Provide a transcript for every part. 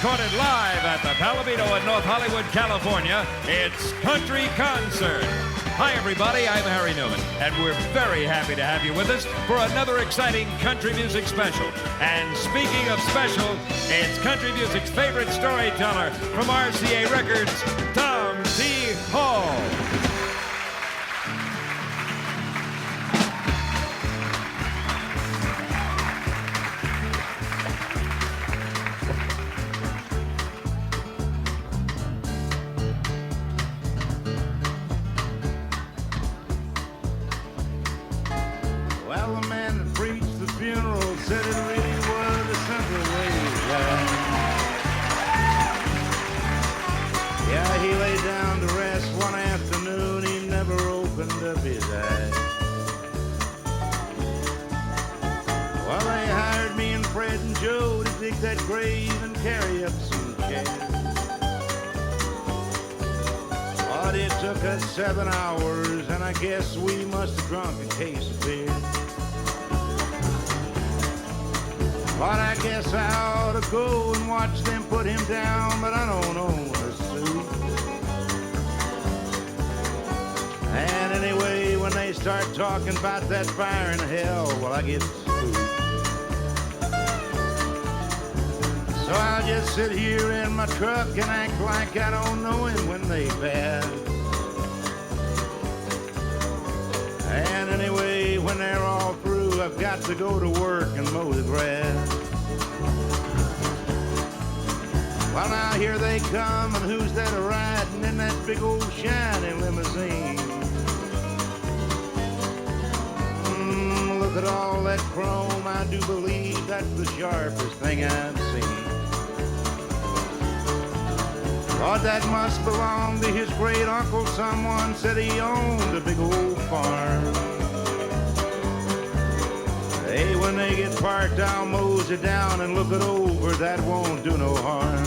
recorded live at the Palomino in North Hollywood, California. It's Country Concert. Hi, everybody. I'm Harry Newman, and we're very happy to have you with us for another exciting country music special. And speaking of special, it's country music's favorite storyteller from RCA Records, Tom T. Hall. Well, the man that preached the funeral said it really was a simple way of life. Yeah, he lay down to rest one afternoon. He never opened up his eyes. Well, they hired me and Fred and Joe to dig that grave and carry up some cash. But it took us 7 hours, and I guess we must have drunk a case of beer. But I guess I ought to go and watch them put him down, but I don't own a suit. And anyway, when they start talking about that fire in hell, well, I get spooked. So I'll just sit here in my truck and act like I don't know him when they pass. And anyway, when they're all through, I've got to go to work and mow the grass. Well, now here they come, and who's that a-riding in that big old shiny limousine? Look at all that chrome, I do believe that's the sharpest thing I've seen. But that must belong to his great uncle. Someone said he owned a big old farm. Hey, when they get parked, I'll mosey down and look it over. That won't do no harm.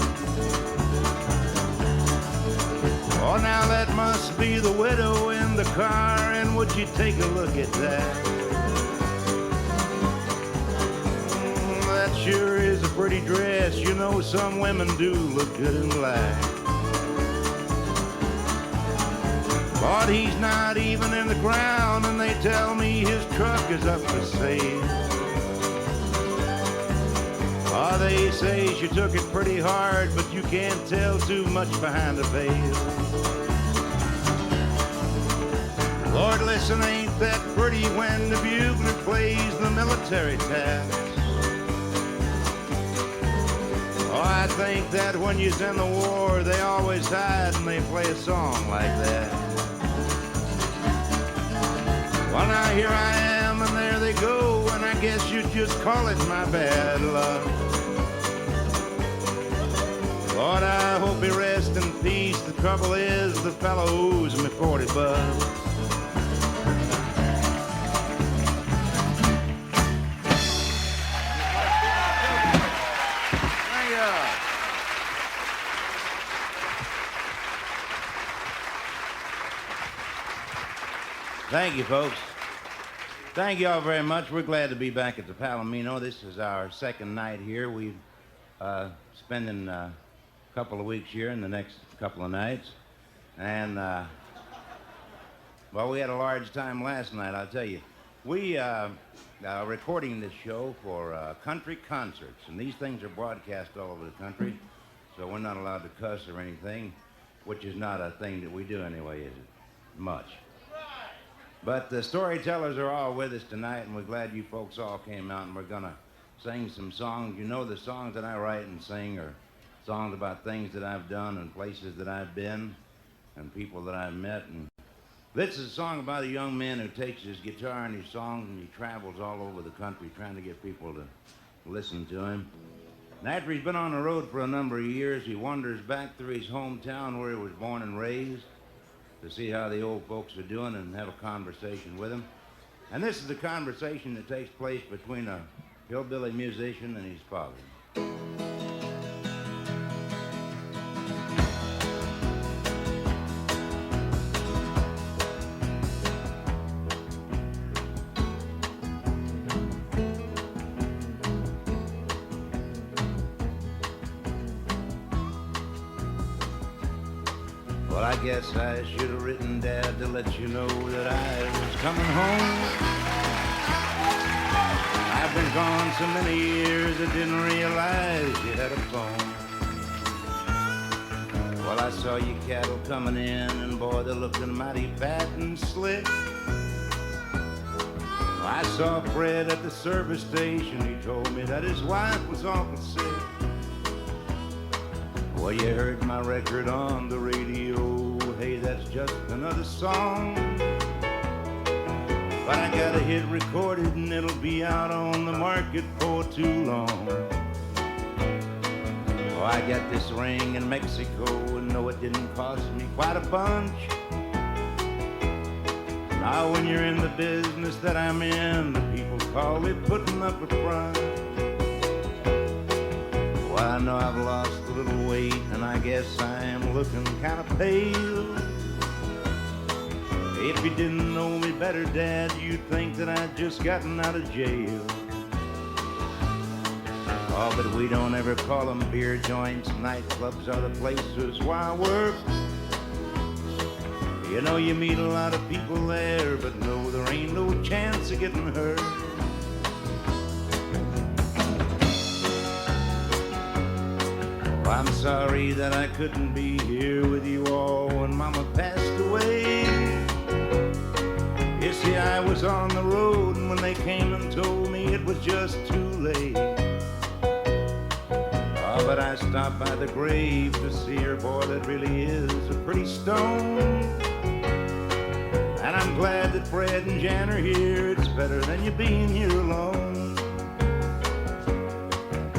Oh, now that must be the widow in the car, and would you take a look at that? That sure is a pretty dress. You know, some women do look good in black. But he's not even in the ground, and they tell me his truck is up for sale. Oh, they say she took it pretty hard, but you can't tell too much behind the veil. Lord, listen, ain't that pretty when the bugler plays the military taps? Oh, I think that when you're in the war, they always hide and they play a song like that. Well, now here I am, and there they go, and I guess you'd just call it my bad luck. Lord, I hope he rests in peace. The trouble is, the fellow owes me 40 bucks. Thank you, folks. Thank you all very much. We're glad to be back at the Palomino. This is our second night here. We're spending a couple of weeks here in the next couple of nights. And, well, we had a large time last night, I'll tell you. We are recording this show for country concerts, and these things are broadcast all over the country, so we're not allowed to cuss or anything, which is not a thing that we do anyway, is it? Much. But the storytellers are all with us tonight, and we're glad you folks all came out, and we're going to sing some songs. You know, the songs that I write and sing are songs about things that I've done and places that I've been and people that I've met. And this is a song about a young man who takes his guitar and his songs and he travels all over the country trying to get people to listen to him. And after he's been on the road for a number of years, he wanders back through his hometown where he was born and raised to see how the old folks are doing and have a conversation with them. And this is a conversation that takes place between a hillbilly musician and his father. Well, I guess I should have written Dad to let you know that I was coming home. I've been gone so many years I didn't realize you had a phone. Well, I saw you cattle coming in, and boy, they're looking mighty fat and slick. I saw Fred at the service station. He told me that his wife was awful sick. Well, you heard my record on the radio. Hey, that's just another song. But I got a hit recorded, and it'll be out on the market for too long. Oh, I got this ring in Mexico, and no, it didn't cost me quite a bunch. Now, when you're in the business that I'm in, the people call it putting up a front. Well, I know I've lost a little weight, and I guess I am looking kind of pale. If you didn't know me better, Dad, you'd think that I'd just gotten out of jail. Oh, but we don't ever call them beer joints. Nightclubs are the places where I work. You know, you meet a lot of people there, but no, there ain't no chance of getting hurt. Well, I'm sorry that I couldn't be here with you all when Mama passed away. You see, I was on the road, and when they came and told me it was just too late. Oh, but I stopped by the grave to see her. Boy, that really is a pretty stone. And I'm glad that Fred and Jan are here. It's better than you being here alone.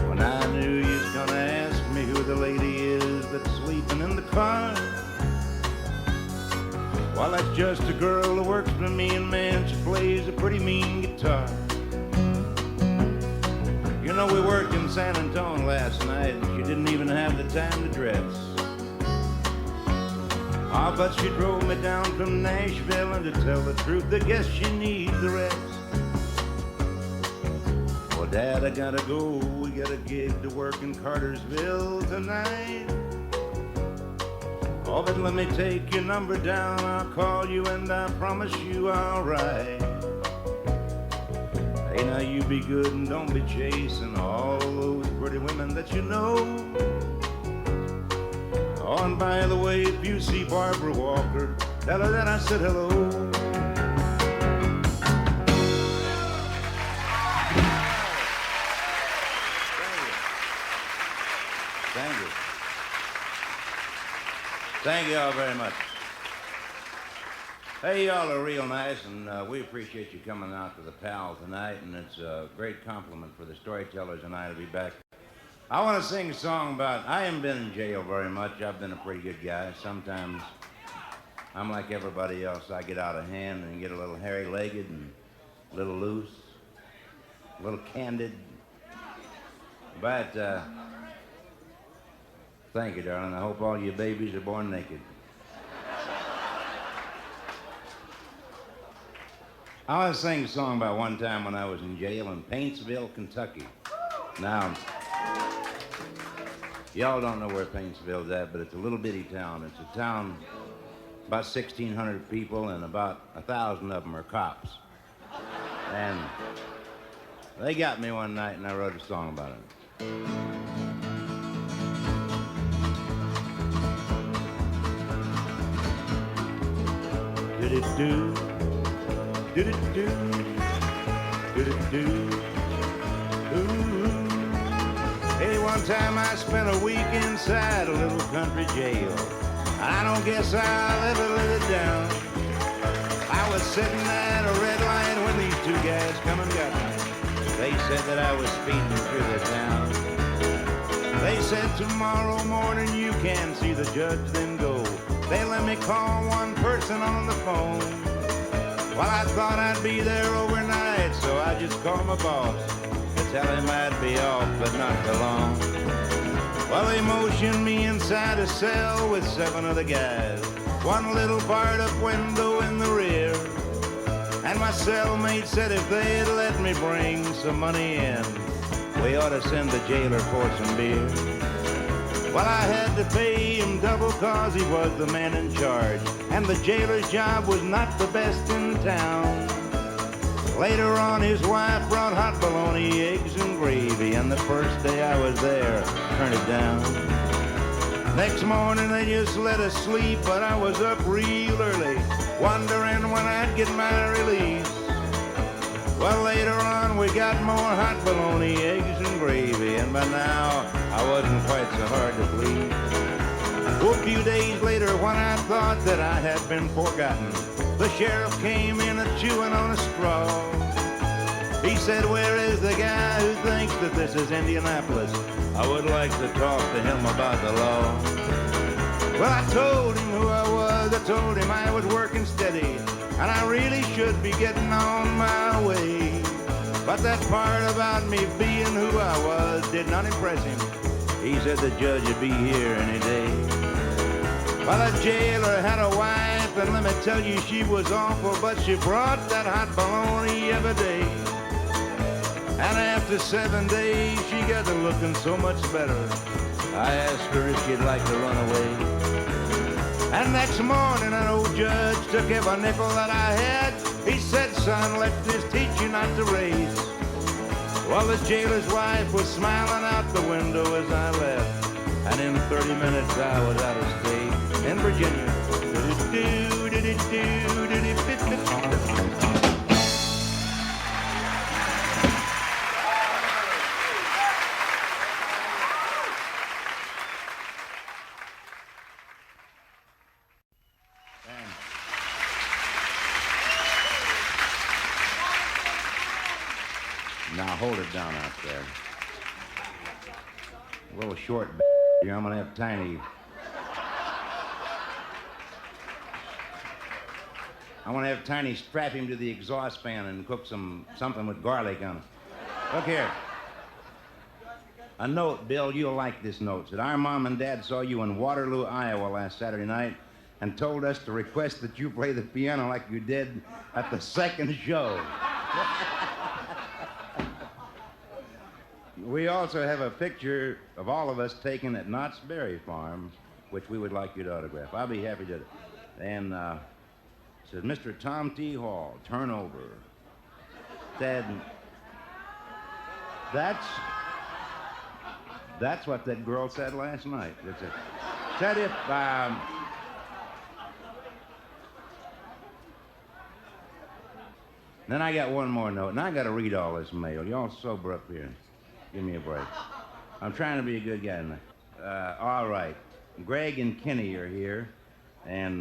When I knew you was gonna ask me who the lady is that's sleeping in the car. Well, that's just a girl who works for me, and man, she plays a pretty mean guitar. You know, we worked in San Antonio last night, and she didn't even have the time to dress. Ah, but she drove me down from Nashville, and to tell the truth, I guess she needs the rest. Well, Dad, I gotta go. We got a gig to work in Cartersville tonight. Oh, but let me take your number down. I'll call you, and I promise you I'll write. Hey, now you be good and don't be chasing all those pretty women that you know. Oh, and by the way, if you see Barbara Walker, tell her that I said hello. Thank you. Thank you all very much. Hey, y'all are real nice, and we appreciate you coming out to the Pal tonight, and it's a great compliment for the storytellers and I to be back. I want to sing a song about, I haven't been in jail very much. I've been a pretty good guy. Sometimes I'm like everybody else. I get out of hand and get a little hairy-legged and a little loose, a little candid. But thank you, darling. I hope all your babies are born naked. I want to sing a song about one time when I was in jail in Paintsville, Kentucky. Now, y'all don't know where Paintsville's at, but it's a little bitty town. It's a town about 1,600 people, and about 1,000 of them are cops. And they got me one night, and I wrote a song about it. Do-do-do, do-do-do, do-do-do, ooh. Hey, one time I spent a week inside a little country jail. I don't guess I'll ever live it down. I was sitting at a red light when these two guys come and got me. They said that I was speeding through the town. They said tomorrow morning you can see the judge, then go. They let me call one person on the phone. Well, I thought I'd be there overnight, so I just called my boss to tell him I'd be off, but not for long. Well, they motioned me inside a cell with 7 other guys, one little barred-up window in the rear. And my cellmate said if they'd let me bring some money in, we ought to send the jailer for some beer. Well, I had to pay him double 'cause he was the man in charge, and the jailer's job was not the best in town. Later on, his wife brought hot bologna, eggs, and gravy, and the first day I was there, turned it down. Next morning, they just let us sleep, but I was up real early, wondering when I'd get my release. Well, later on, we got more hot bologna, eggs, and gravy, and by now, I wasn't quite so hard to please. Well, a few days later, when I thought that I had been forgotten, the sheriff came in chewing on a straw. He said, "Where is the guy who thinks that this is Indianapolis? I would like to talk to him about the law." Well, I told him who I was. I told him I was working steady, and I really should be getting on my way. But that part about me being who I was did not impress him. He said the judge would be here any day. Well, the jailer had a wife, and let me tell you, she was awful, but she brought that hot bologna every day. And after 7 days, she got to looking so much better. I asked her if she'd like to run away. And next morning, an old judge took every nickel that I had. He said, "Son, let this teach you not to race." Well, the jailer's wife was smiling out the window as I left. And in 30 minutes, I was out of state in Virginia. Now hold it down out there. A little short here. I'm gonna have Tiny. I want to have Tiny strap him to the exhaust fan and cook something with garlic on it. Look here. A note, Bill, you'll like this note. Said, "Our mom and dad saw you in Waterloo, Iowa last Saturday night and told us to request that you play the piano like you did at the second show." We also have a picture of all of us taken at Knott's Berry Farm, which we would like you to autograph. I'll be happy to. And it says, "Mr. Tom T. Hall, turnover." Said, that's what that girl said last night. That's it. Said if, Then I got one more note, and I got to read all this mail. Y'all sober up here. Give me a break. I'm trying to be a good guy tonight. All right. Greg and Kenny are here. And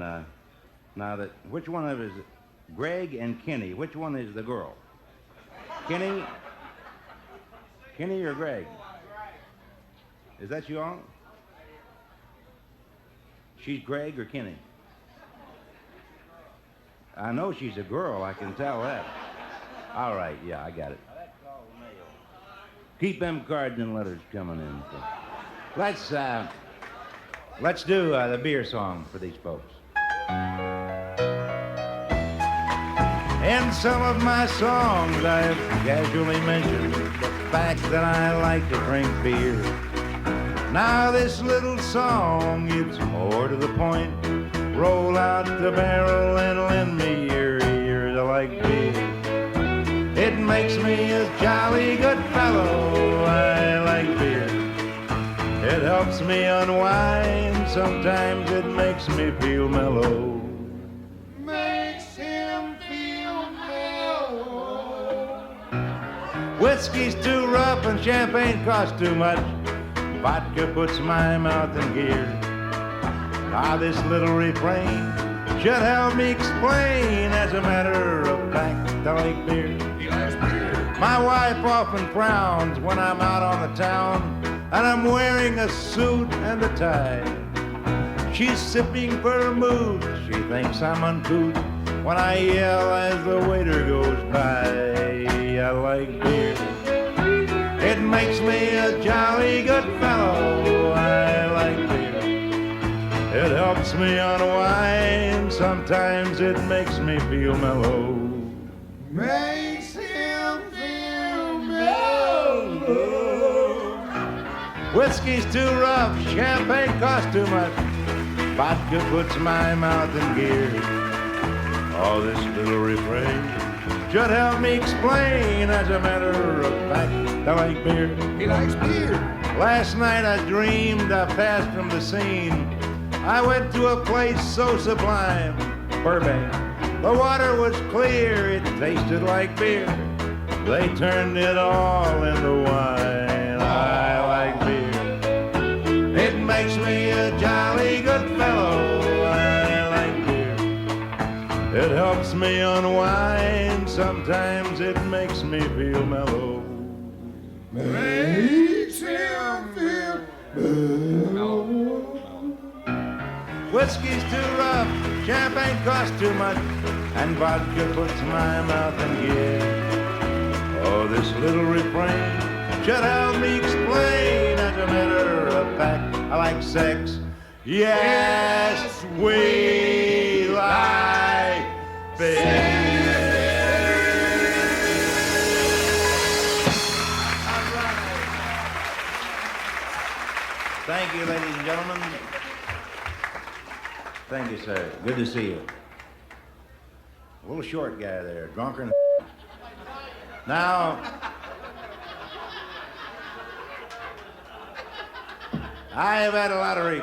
now which one of us, Greg and Kenny, which one is the girl? Kenny or Greg? Is that you all? She's Greg or Kenny? I know she's a girl, I can tell that. All right, yeah, I got it. Keep them cards and letters coming in. Let's do the beer song for these folks. In some of my songs, I've casually mentioned the fact that I like to drink beer. Now this little song, it's more to the point. Roll out the barrel and lend me your ears. I like beer. It makes me a jolly good fellow. I like beer. It helps me unwind. Sometimes it makes me feel mellow. Makes him feel mellow. Whiskey's too rough and champagne costs too much. Vodka puts my mouth in gear. Ah, this little refrain should help me explain. As a matter of fact, I like beer. My wife often frowns when I'm out on the town and I'm wearing a suit and a tie. She's sipping vermouth, she thinks I'm uncouth when I yell as the waiter goes by. I like beer. It makes me a jolly good fellow. I like beer. It helps me unwind. Sometimes it makes me feel mellow. Makes him feel mellow. Whiskey's too rough, champagne costs too much. Vodka puts my mouth in gear. Oh, this little refrain should help me explain. As a matter of fact, I like beer. He likes beer. Last night I dreamed I passed from the scene. I went to a place so sublime, Burbank. The water was clear, it tasted like beer. They turned it all into wine. I like beer. It makes me a jolly good fellow. I like beer. It helps me unwind. Sometimes it makes me feel mellow. Makes him feel mellow. Whiskey's too rough, champagne costs too much, and vodka puts my mouth in gear. Oh, this little refrain should help me explain. As a matter of fact, I like sex. Yes, we like beer. Thank you, ladies and gentlemen. Thank you, sir. Good to see you. A little short guy there, drunker than Now, I have had a lot of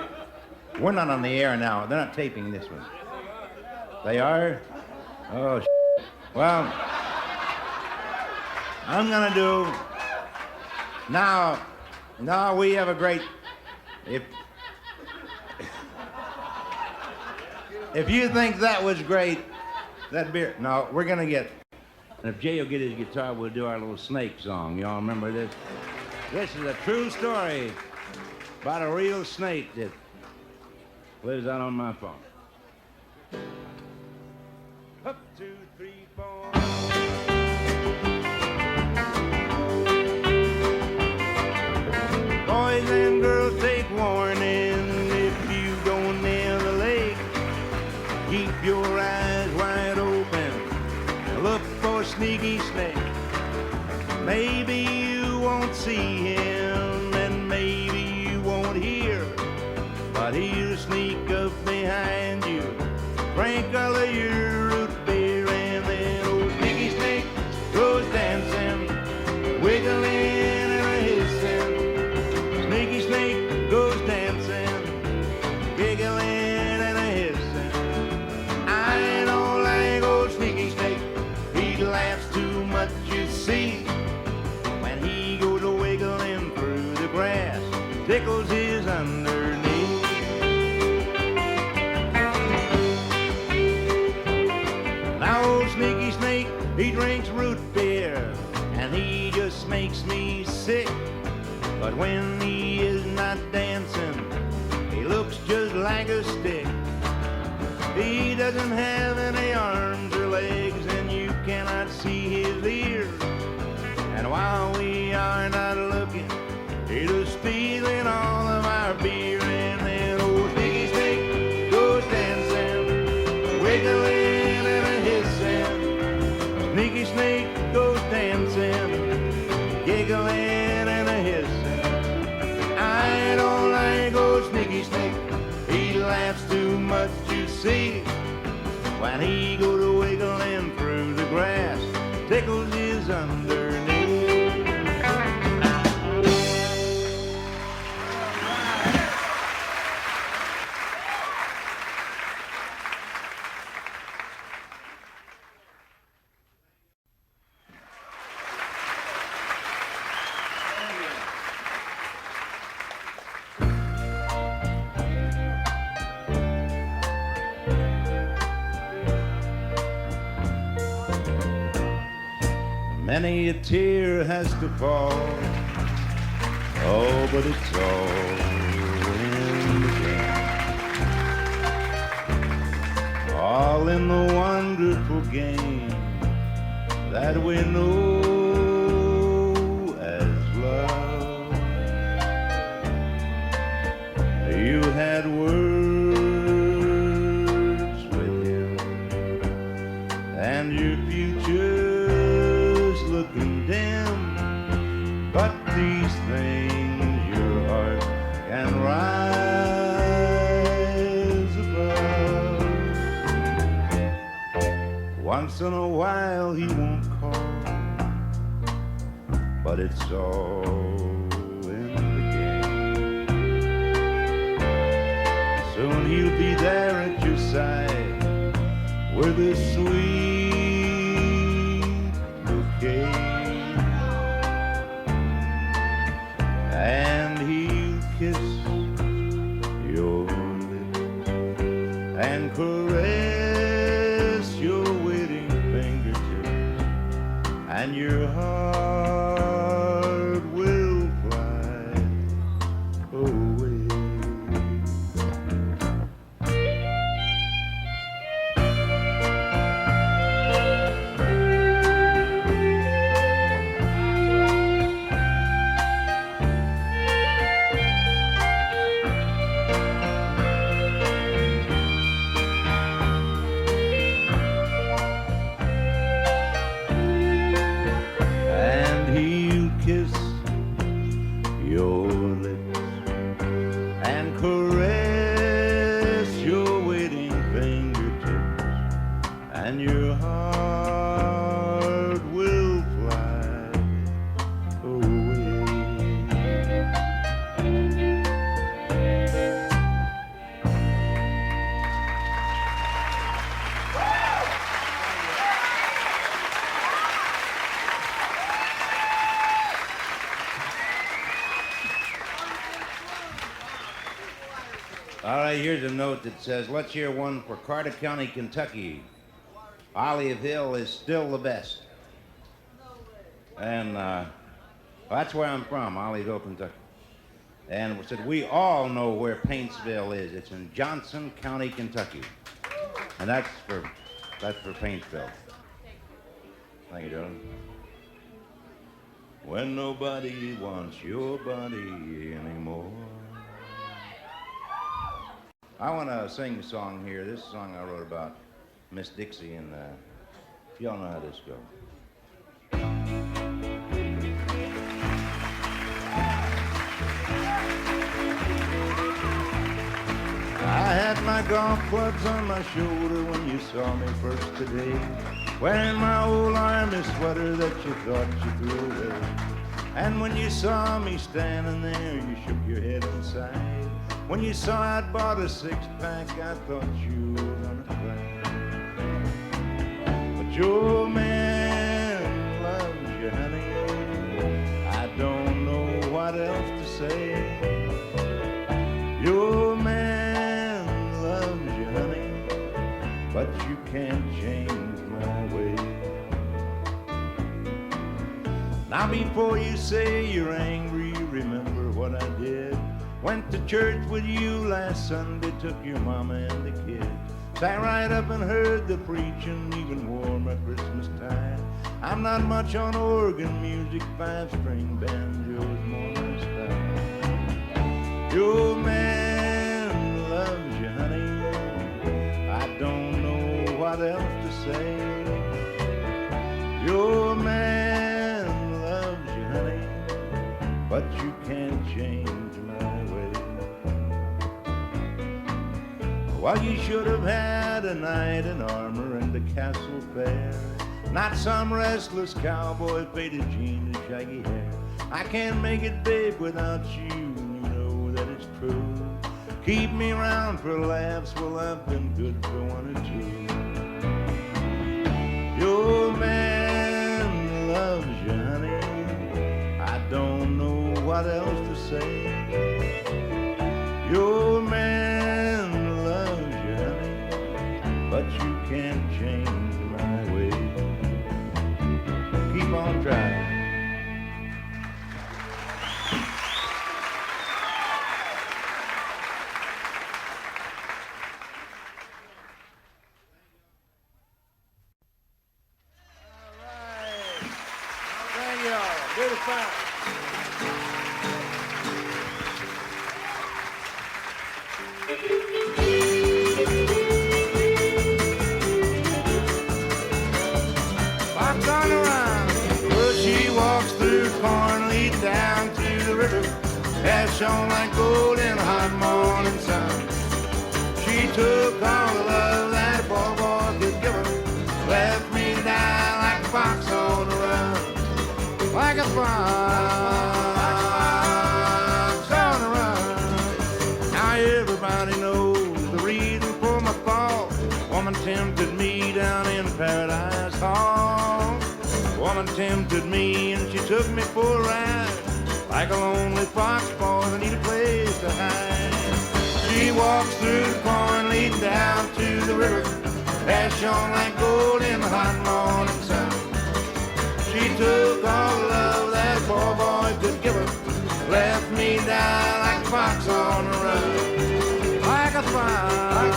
We're not on the air now. They're not taping this one. They are? Oh, well, I'm gonna do... Now, we have a great... If you think that was great, that beer... No, we're gonna get... And if Jay will get his guitar, we'll do our little snake song. Y'all remember this? This is a true story about a real snake that lives out on my farm. Up, 2, 3, 4. Boys and girls, take warning. If you go near the lake, keep your eyes wide open and look for a sneaky snake. Maybe you won't see him and maybe you won't hear, but he'll sneak up behind you, sprinkle your root beer, and then old sneaky snake goes dancing, wiggling and hissing. Sneaky snake goes dancing, giggling and hissing. I don't like old sneaky snake. He laughs too much, you see. When he goes wiggling through the grass, tickles his underneath. Now old sneaky snake, he drinks root beer, and he just makes me sick. But when he is not dancing, he looks just like a stick. He doesn't have any arms or legs, and you cannot see his ears. And while we are not looking, he's stealing all of our beer. And then old sneaky snake goes dancing, wiggling and hissing. Sneaky snake goes dancing, giggling and hissing. I don't like old sneaky snake. He laughs too much, you see. When he goes wiggling through the grass, tickles his underneath. Many a tear has to fall, oh, but it's all in the game. All in the wonderful game that we know as love. You had words with him, and your future looking dim, but these things your heart in a while he won't call, but it's all in the game. Soon he'll be there at your side with a sweet bouquet, and he'll kiss your lips and caress your waiting fingertips, and your heart will fly away. Your lips and caress your waiting fingertips, and your heart will fly away. All right, here's a note that says, let's hear one for Carter County, Kentucky. Olive Hill is still the best. And that's where I'm from, Olive Hill, Kentucky. And we said, we all know where Paintsville is. It's in Johnson County, Kentucky. And that's for Paintsville. Thank you, darling. When nobody wants your body anymore. I want to sing a song here. This song I wrote about Miss Dixie, and if y'all know how this goes. I had my golf clubs on my shoulder when you saw me first today, wearing my old army sweater that you thought you threw away. And when you saw me standing there, you shook your head and sighed. When you saw I'd bought a six-pack, I thought you were gonna cry. But your man loves you, honey. I don't know what else to say. Your man loves you, honey, but you can't change my way. Now before you say you're angry, remember what I did. Went to church with you last Sunday, took your mama and the kids. Sat right up and heard the preaching, even wore my Christmas tie. I'm not much on organ music, five-string banjo's more my style. Your man loves you, honey. I don't know what else to say. Your man loves you, honey, but you can't change my way. Well, you should have had a knight in armor and a castle fair, not some restless cowboy, faded jeans and shaggy hair. I can't make it, babe, without you, and you know that it's true. Keep me around for laughs, well, I've been good for one or two. Your man loves you, honey. I don't know what else to say. Your man loves you, honey, but you can't change my way. Keep on trying. Shone like gold in a hot morning sun. She took all the love that a poor boy could give her, left me fox on the run, like a fox on the run. Now everybody knows the reason for my fall. Woman tempted me down in Paradise Hall. Woman tempted me and she took me for a ride. Like a lonely fox boy, I need a place to hide. She walks through the corn leading down to the river, as shone like gold in the hot morning sun. She took all the love that poor boy could give her, left me down like a fox on the run, like a fox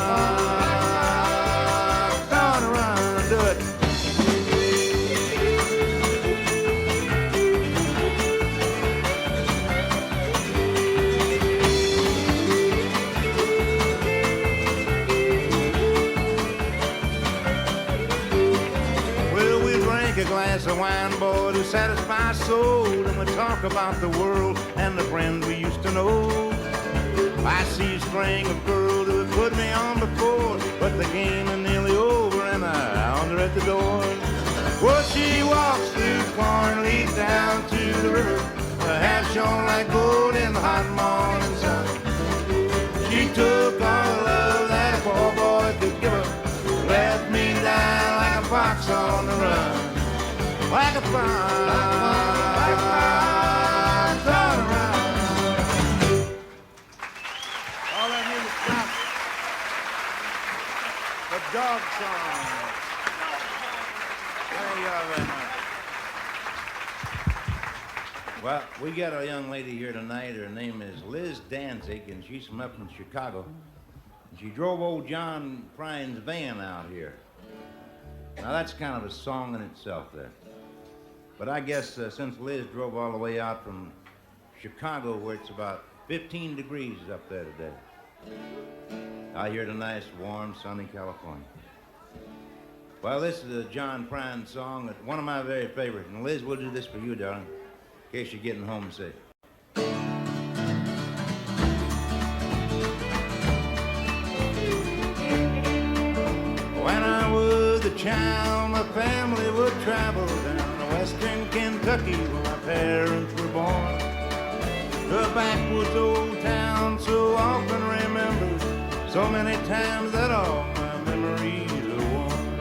on the run. Do it. A glass of wine, boy, to satisfy soul, and we talk about the world and the friends we used to know. I see a string of girls who have put me on before, but the game is nearly over and I found her at the door. Well, she walks through the corn, leads down to the river, her hat shone like gold in the hot morning sun. She took all the love that a poor boy could give her, left me down like a fox on the run. Like a fox on a run. All that music stopped. The dog song. Thank you all very much. Well, we got a young lady here tonight. Her name is Liz Danzig, and she's from up in Chicago. And she drove old John Pryan's van out here. Now, that's kind of a song in itself there. But I guess since Liz drove all the way out from Chicago, where it's about 15 degrees up there today, out here to nice, warm, sunny California. Well, this is a John Prine song, one of my very favorites. And Liz, we'll do this for you, darling, in case you're getting homesick. When I was a child, my family would travel down Western Kentucky, where my parents were born. The backwoods old town so often remembered, so many times that all my memories are worn.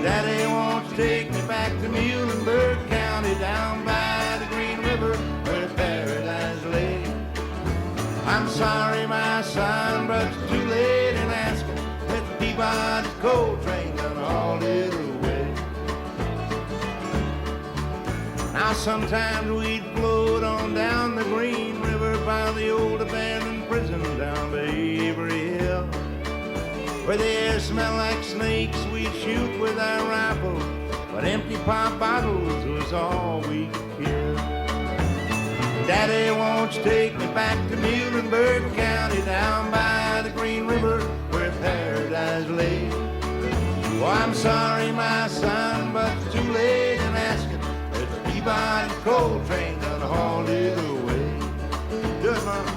Daddy wants to take me back to Muhlenberg County, down by the Green River, where paradise lay. I'm sorry, my son, but it's too late in asking that the Peabody's coal train done hauled it away. Now sometimes we'd float on down the Green River by the old abandoned prison down by Avery Hill, where the air smelled like snakes. We'd shoot with our rifles, but empty pop bottles was all we could kill. Daddy won't you take me back to Muhlenberg County, down by the Green River, where paradise lay. Oh, I'm sorry, my son, but it's too late in asking. Peabody coal train done hauled it away. Do it, Mama.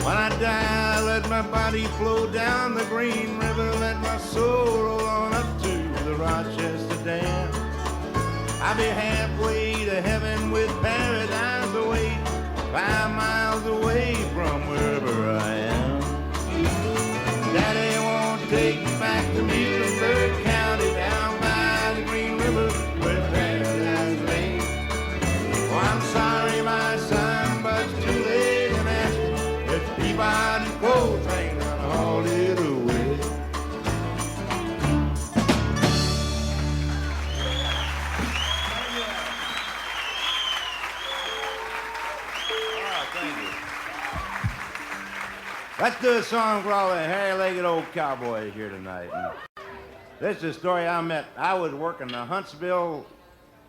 When I die, let my body flow down the Green River, let my soul roll on up to the Rochester Dam. I'll be halfway to heaven with paradise away, 5 miles away from wherever I am. Daddy won't take me back to Muhlenberg County, down by the Green River, where paradise lay. Oh, I'm sorry, my son, but it's too late in asking. It's Peabody coal train and hauled it away. Let's do a song for all the hairy-legged old cowboys here tonight. And this is a story I met. I was working the Huntsville,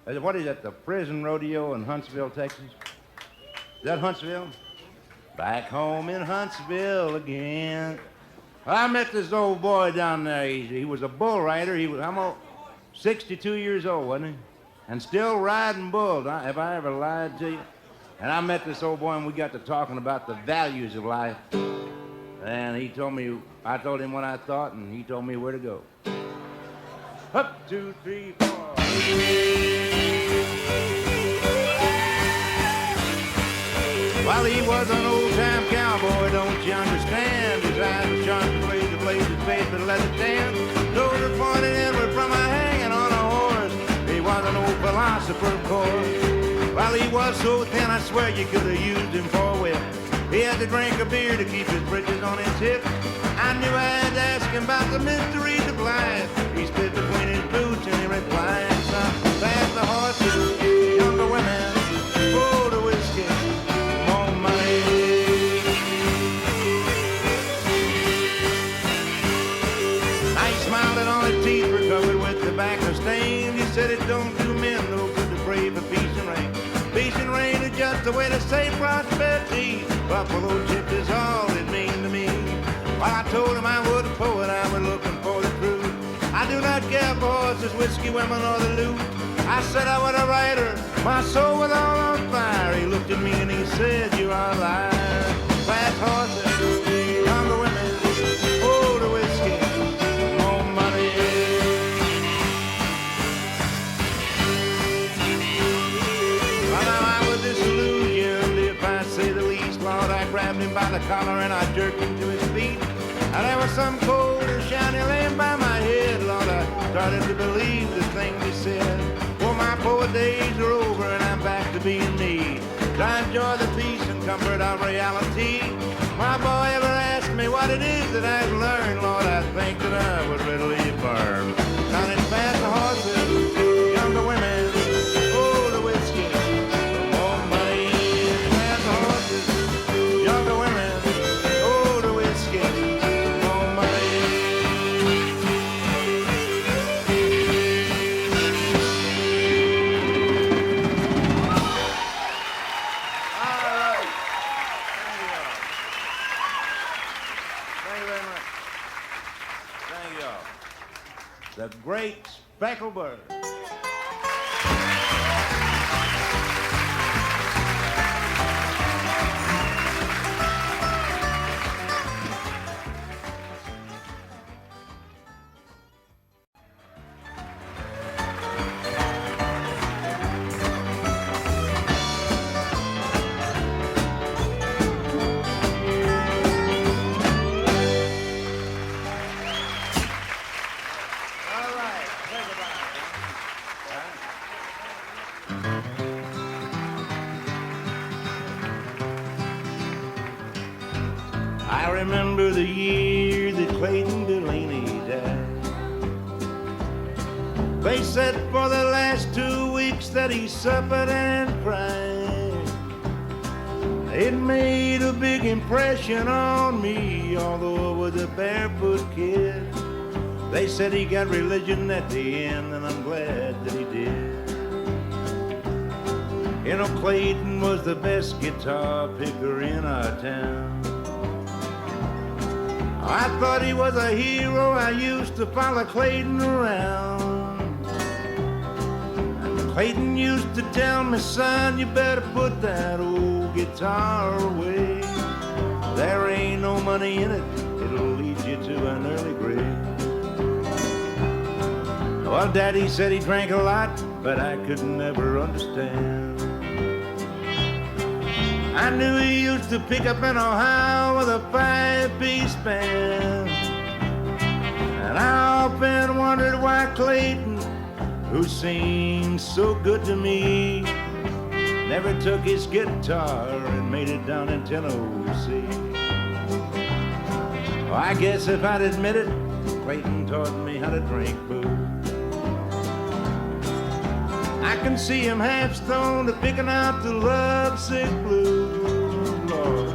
what is that, the prison rodeo in Huntsville, Texas? Is that Huntsville? Back home in Huntsville again. I met this old boy down there. He was a bull rider. He was almost 62 years old, wasn't he? And still riding bulls. Have I ever lied to you? And I met this old boy, and we got to talking about the values of life. And he told me, I told him what I thought, and he told me where to go. Up, 2, 3, 4. While he was an old-time cowboy, don't you understand? His eyes were sharp and blades to blaze his face, but let it stand. Nose were pointed inward from a hanging on a horse. He was an old philosopher, of course. While he was so thin, I swear you could have used him for a whip. He had to drink a beer to keep his britches on his hips. I knew I had to ask him about the mysteries of life. He spit between his boots and he replied, son, fast the horses, younger women, full to whiskey, more money. Now he smiled and all his teeth were covered with tobacco stains. He said it don't do men no good to pray for peace and rain. Peace and rain is just a way to say prosperity. Buffalo chips is all it means to me. Well, I told him I was a poet, I was looking for the truth. I do not care for horses, whiskey, women, or the loot. I said I was a writer, my soul was all on fire. He looked at me and he said, you are a liar. Fast horses, younger women, older whiskey, more money. Well, now I was disillusioned, if I say the least. Lord, I grabbed him by the collar and I jerked him to his feet. And there was some cold and shiny lamb by my head. Lord, I started to believe the things he said. Well, my poor days are over and I'm back to being me. I enjoy the peace and comfort of reality. My boy ever asked me what it is that I've learned. Lord, I think that I would readily affirm. Counting fast horses, younger women, older whiskey, more money. Fast horses, younger women, older whiskey. The great speckled bird. I remember the year that Claton Delaney died. They said for the last 2 weeks that he suffered and cried. It made a big impression on me, although I was a barefoot kid. They said he got religion at the end, and I'm glad that he did. You know, Claton was the best guitar picker in our town. I thought he was a hero. I used to follow Claton around. And Claton used to tell me, son, you better put that old guitar away. There ain't no money in it. It'll lead you to an early grave. Well, Daddy said he drank a lot, but I could never understand. I knew he used to pick up in Ohio with a 5-piece band. And I often wondered why Claton, who seemed so good to me, never took his guitar and made it down in Tennessee. Well, I guess if I'd admit it, Claton taught me how to drink booze. I can see him half stoned picking out the lovesick blues, Lord.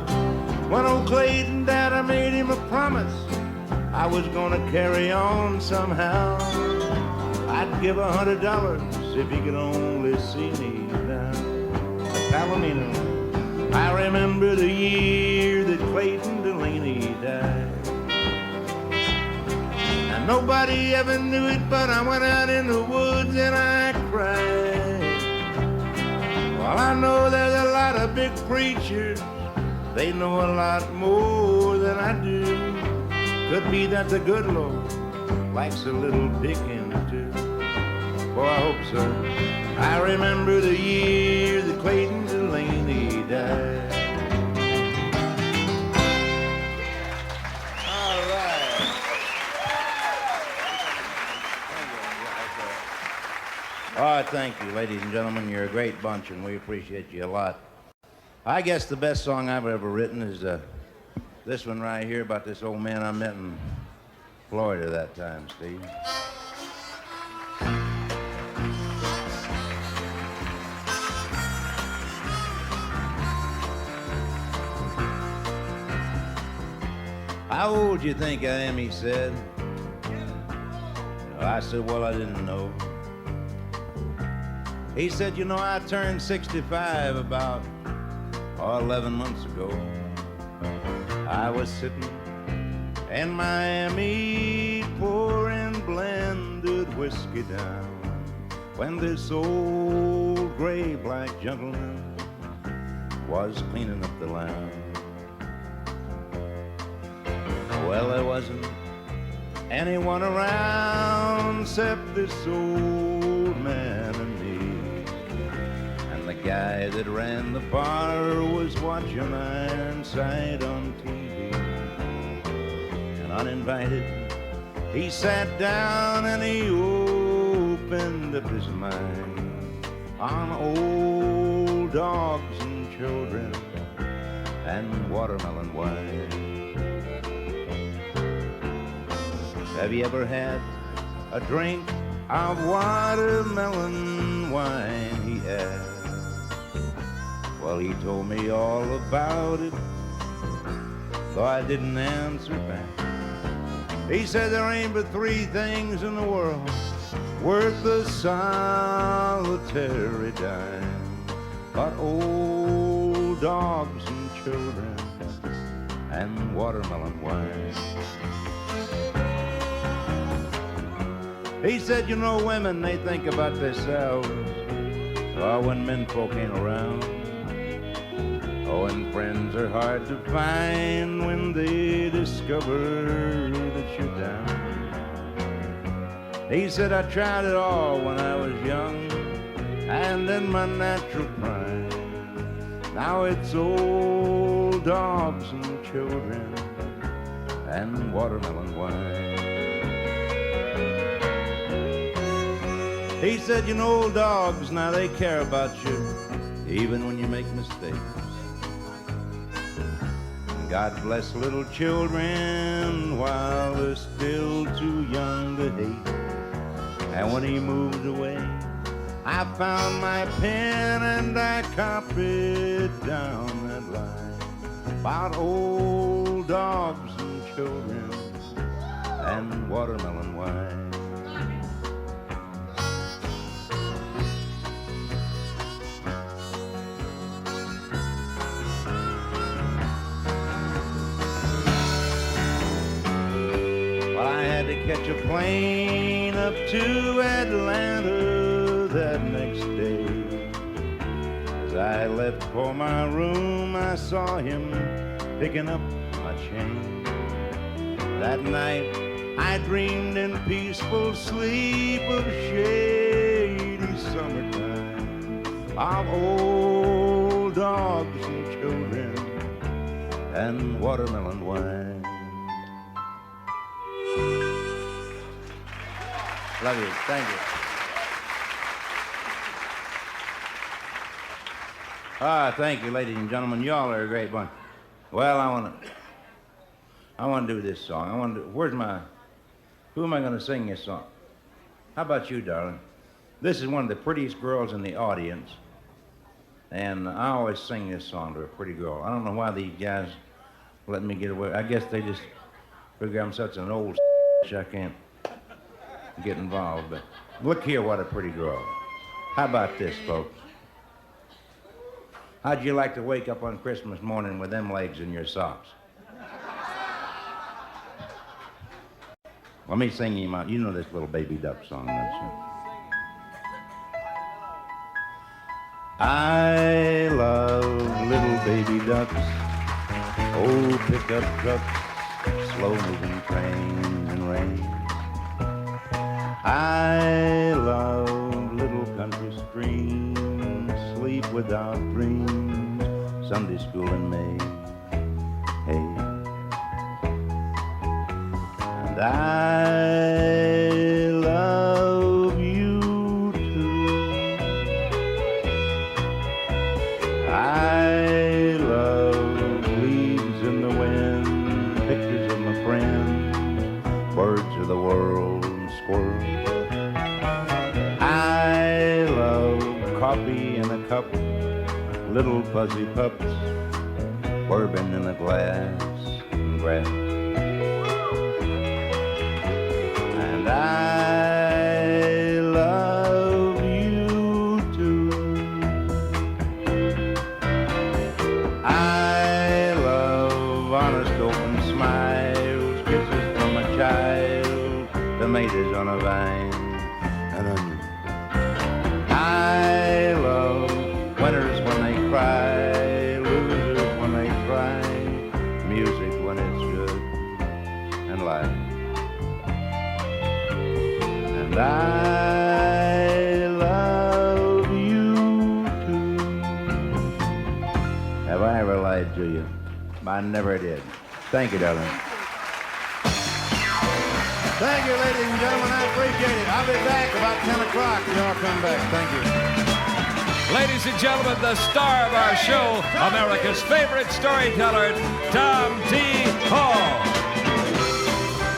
When old Claton died, I made him a promise I was gonna carry on somehow. I'd give $100 if he could only see me now. Palomino, I remember the year that Claton Delaney died. Nobody ever knew it, but I went out in the woods and I cried. Well, I know there's a lot of big preachers. They know a lot more than I do. Could be that the good Lord likes a little picking too. Boy, I hope so. I remember the year that Claton Delaney died. All right. All right, thank you, ladies and gentlemen. You're a great bunch, and we appreciate you a lot. I guess the best song I've ever written is this one right here about this old man I met in Florida that time, Steve. How old do you think I am, he said. I said, well, I didn't know. He said, you know, I turned 65 about 11 months ago. I was sitting in Miami pouring blended whiskey down when this old gray black gentleman was cleaning up the lounge. Well, there wasn't anyone around except this old man and me. And the guy that ran the bar was watching Ironside on TV. And uninvited, he sat down and he opened up his mind on old dogs and children and watermelon wine. Have you ever had a drink of watermelon wine, he asked. Well, he told me all about it, though I didn't answer back. He said there ain't but three things in the world worth a solitary dime, but old dogs and children and watermelon wine. He said, you know, women, they think about themselves when men folk ain't around. Oh, and friends are hard to find when they discover that you're down. He said, I tried it all when I was young and in my natural prime. Now it's old dogs and children and watermelon wine. He said, you know, old dogs, now they care about you, even when you make mistakes. And God bless little children while they're still too young to hate. And when he moved away, I found my pen and I copied down that line about old dogs and children and watermelon wine. Catch a plane up to Atlanta that next day. As I left for my room, I saw him picking up my chain. That night, I dreamed in peaceful sleep of shady summertime, of old dogs and children and watermelon wine. Love you. Thank you. Thank you, ladies and gentlemen. Y'all are a great bunch. Well, I want to do this song. Who am I going to sing this song? How about you, darling? This is one of the prettiest girls in the audience, and I always sing this song to a pretty girl. I don't know why these guys let me get away. I guess they just figure I'm such an old I can't get involved, but look here, what a pretty girl. How about this, folks? How'd you like to wake up on Christmas morning with them legs in your socks? Let me sing you out. You know this little baby duck song, don't you? I love little baby ducks, old pickup trucks, slow-moving trains and rain. I love little country streams, sleep without dreams, Sunday school in May. Hey. And I love you too. I love leaves in the wind, pictures of my friends, birds of the world, and squirrels. I love coffee in a cup, little fuzzy pups, bourbon in a glass, and grass. And I love you too. I love honest open smiles, kisses from a child, tomatoes on a vine, and onions. I love winners when they cry, losers when they cry, music when it's good, and life. And I love you too. Have I ever lied to you? I never did. Thank you, darling. Thank you, ladies and gentlemen. I appreciate it. I'll be back about 10 o'clock. Y'all come back. Thank you. Ladies and gentlemen, the star of our show, America's favorite storyteller, Tom T. Hall.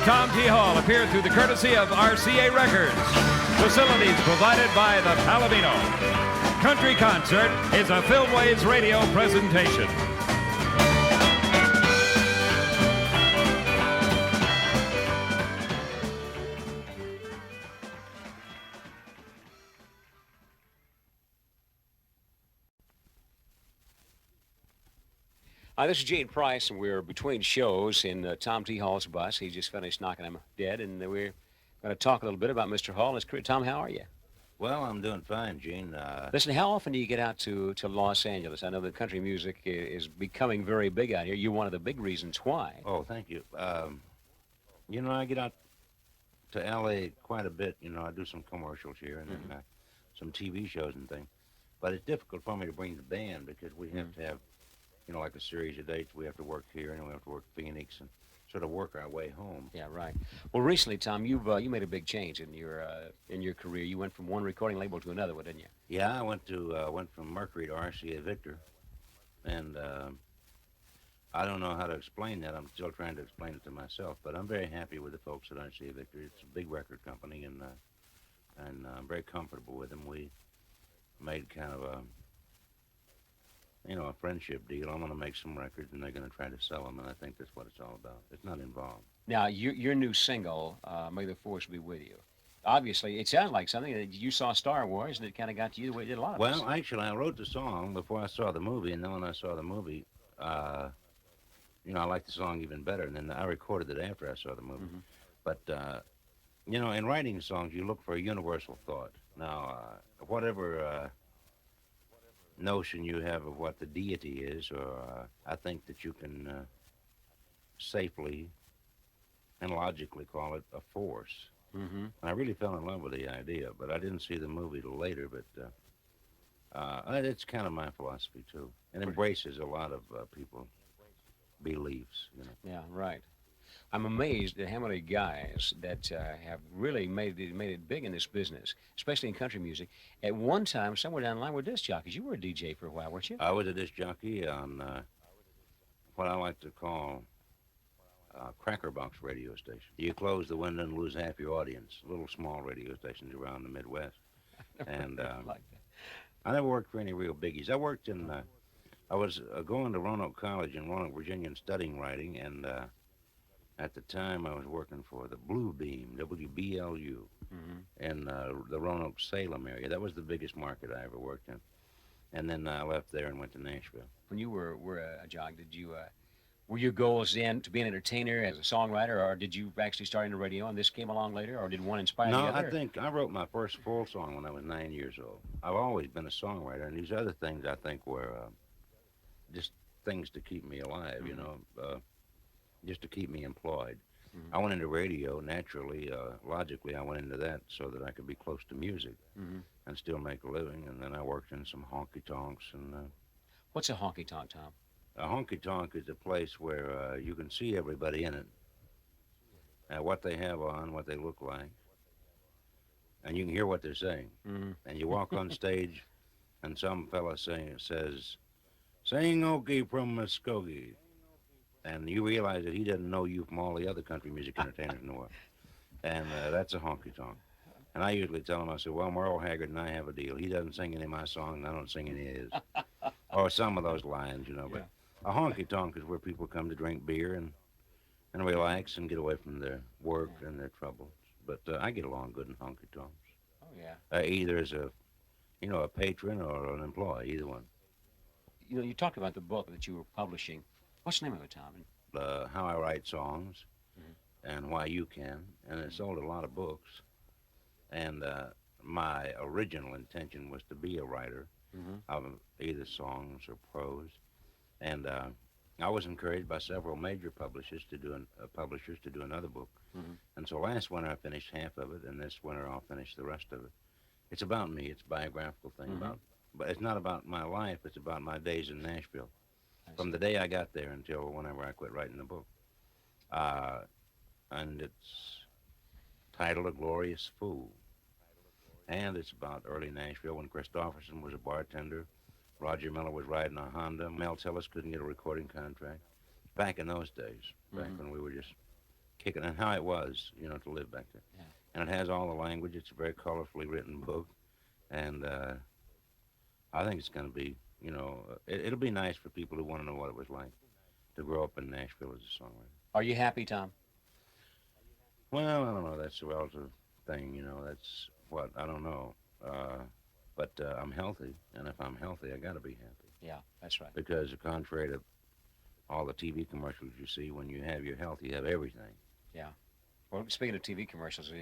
Tom T. Hall appeared through the courtesy of RCA Records. Facilities provided by the Palomino. Country Concert is a Filmways radio presentation. Hi, this is Gene Price, and we're between shows in Tom T. Hall's bus. He just finished knocking him dead, and we're going to talk a little bit about Mr. Hall and his career. Tom, how are you? Well, I'm doing fine, Gene. Listen, how often do you get out to Los Angeles? I know that country music is becoming very big out here. You're one of the big reasons why. Oh, thank you. You know, I get out to L.A. quite a bit. You know, I do some commercials here and then, some TV shows and things. But it's difficult for me to bring the band because we have to have, you know, like a series of dates. We have to work here, and we have to work Phoenix, and sort of work our way home. Yeah, right. Well, recently, Tom, you made a big change in your career. You went from one recording label to another, didn't you? Yeah, I went from Mercury to RCA Victor, and I don't know how to explain that. I'm still trying to explain it to myself, but I'm very happy with the folks at RCA Victor. It's a big record company, and I'm very comfortable with them. We made kind of a friendship deal. I'm going to make some records, and they're going to try to sell them, and I think that's what it's all about. It's not involved. Now, your new single, May the Force Be With You, obviously, it sounds like something that you saw Star Wars, and it kind of got to you the way it did a lot of us. Well, actually, I wrote the song before I saw the movie, and then when I saw the movie, I liked the song even better, and then I recorded it after I saw the movie. Mm-hmm. But, in writing songs, you look for a universal thought. Now, whatever notion you have of what the deity is, or I think that you can safely and logically call it a force. Mm-hmm. And I really fell in love with the idea, but I didn't see the movie till later, but it's kind of my philosophy, too. It embraces a lot of people's beliefs, you know. Yeah, right. I'm amazed at how many guys that have really made it big in this business, especially in country music. At one time, somewhere down the line, were disc jockeys. You were a DJ for a while, weren't you? I was a disc jockey on what I like to call cracker box radio station. You close the window and lose half your audience. Little small radio stations around the Midwest. And like that. I never worked for any real biggies. I worked in, I was going to Roanoke College in Roanoke, Virginia, and studying writing, and at the time I was working for the Blue Beam, WBLU, in the Roanoke, Salem area. That was the biggest market I ever worked in. And then I left there and went to Nashville. When you were a jock, did you Were your goals then to be an entertainer as a songwriter, or did you actually start in the radio and this came along later, or did one inspire the No, other? I think I wrote my first full song when I was 9 years old. I've always been a songwriter, and these other things I think were just things to keep me alive, you know, just to keep me employed. I went into radio naturally, logically. I went into that so that I could be close to music and still make a living. And then I worked in some honky tonks. And What's a honky tonk, Tom? a honky tonk is a place where you can see everybody in it, what they have on, what they look like, and you can hear what they're saying. And you walk on stage, and some fella says, "Sing Okie from Muskogee." And you realize that he doesn't know you from all the other country music entertainers in the world. And that's a honky-tonk. And I usually tell him, I say, well, Merle Haggard and I have a deal. He doesn't sing any of my songs, and I don't sing any of his. Or some of those lines, you know. But a honky-tonk is where people come to drink beer and relax and get away from their work and their troubles. But I get along good in honky-tonks. Oh, yeah. Either as a patron or an employee, either one. You know, you talked about the book that you were publishing. What's the name of it, Tom? How I Write Songs and Why You Can. And it sold a lot of books. And my original intention was to be a writer of either songs or prose. And I was encouraged by several major publishers to do another book. And so last winter I finished half of it, and this winter I'll finish the rest of it. It's about me. It's a biographical thing but it's not about my life. It's about my days in Nashville. From the day I got there until whenever I quit writing the book. And it's titled A Glorious Fool. And it's about early Nashville when Christopherson was a bartender. Roger Miller was riding a Honda. Mel Tillis couldn't get a recording contract. Back in those days, back when we were just kicking, and how it was, you know, to live back there. Yeah. And it has all the language. It's a very colorfully written book. And I think it's going to be, you know, it'll be nice for people who want to know what it was like to grow up in Nashville as a songwriter. Are you happy, Tom? Well, I don't know. That's a relative thing, you know. That's what, I don't know. But I'm healthy, and if I'm healthy, I got to be happy. Yeah, that's right. Because contrary to all the TV commercials you see, when you have your health, you have everything. Yeah. Well, speaking of TV commercials,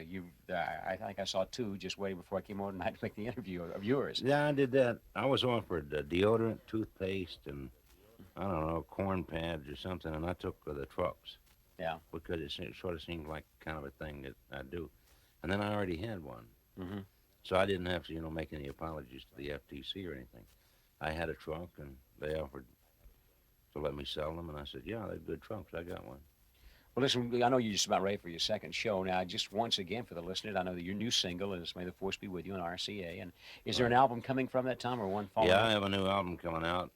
I think I saw two just waiting before I came over tonight to make the interview of yours. Yeah, I did that. I was offered deodorant, toothpaste, and, I don't know, corn pads or something, and I took the trucks. Yeah. Because it sort of seemed like kind of a thing that I do. And then I already had one. So I didn't have to, you know, make any apologies to the FTC or anything. I had a truck, and they offered to let me sell them, and I said, yeah, they're good trucks. I got one. Well, listen, I know you're just about ready for your second show. Now, just once again for the listeners, I know that your new single is May the Force Be With You on RCA. And is there an album coming from that, Tom, or one following? Yeah, I have a new album coming out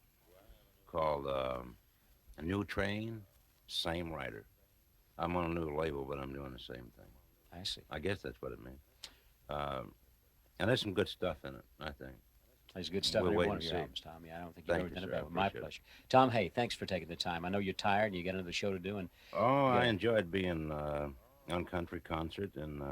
called A New Train, Same Writer. I'm on a new label, but I'm doing the same thing. I see. I guess that's what it means. And there's some good stuff in it, I think. There's good stuff We'll in wait every one and of your see. albums, Tom. Yeah, I don't think you've Thank ever you, done it sir. better. I My appreciate it. pleasure. Tom, hey, thanks for taking the time. I know you're tired and you got another show to do. And I enjoyed being on Country Concert, and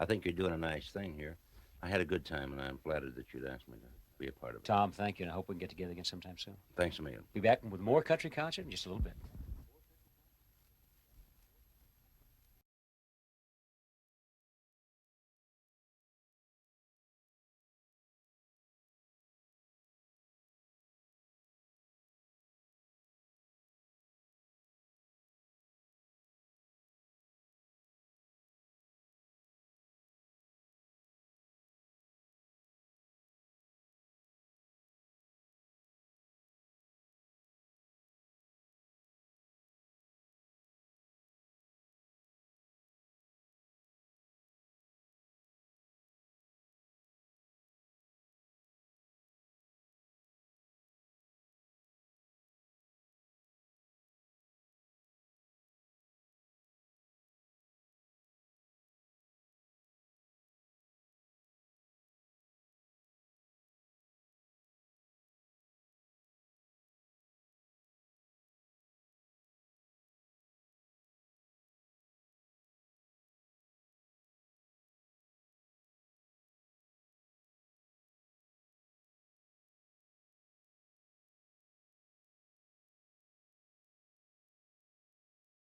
I think you're doing a nice thing here. I had a good time, and I'm flattered that you'd asked me to be a part of it. Tom, thank you, and I hope we can get together again sometime soon. Thanks a million. Be back with more Country Concert in just a little bit.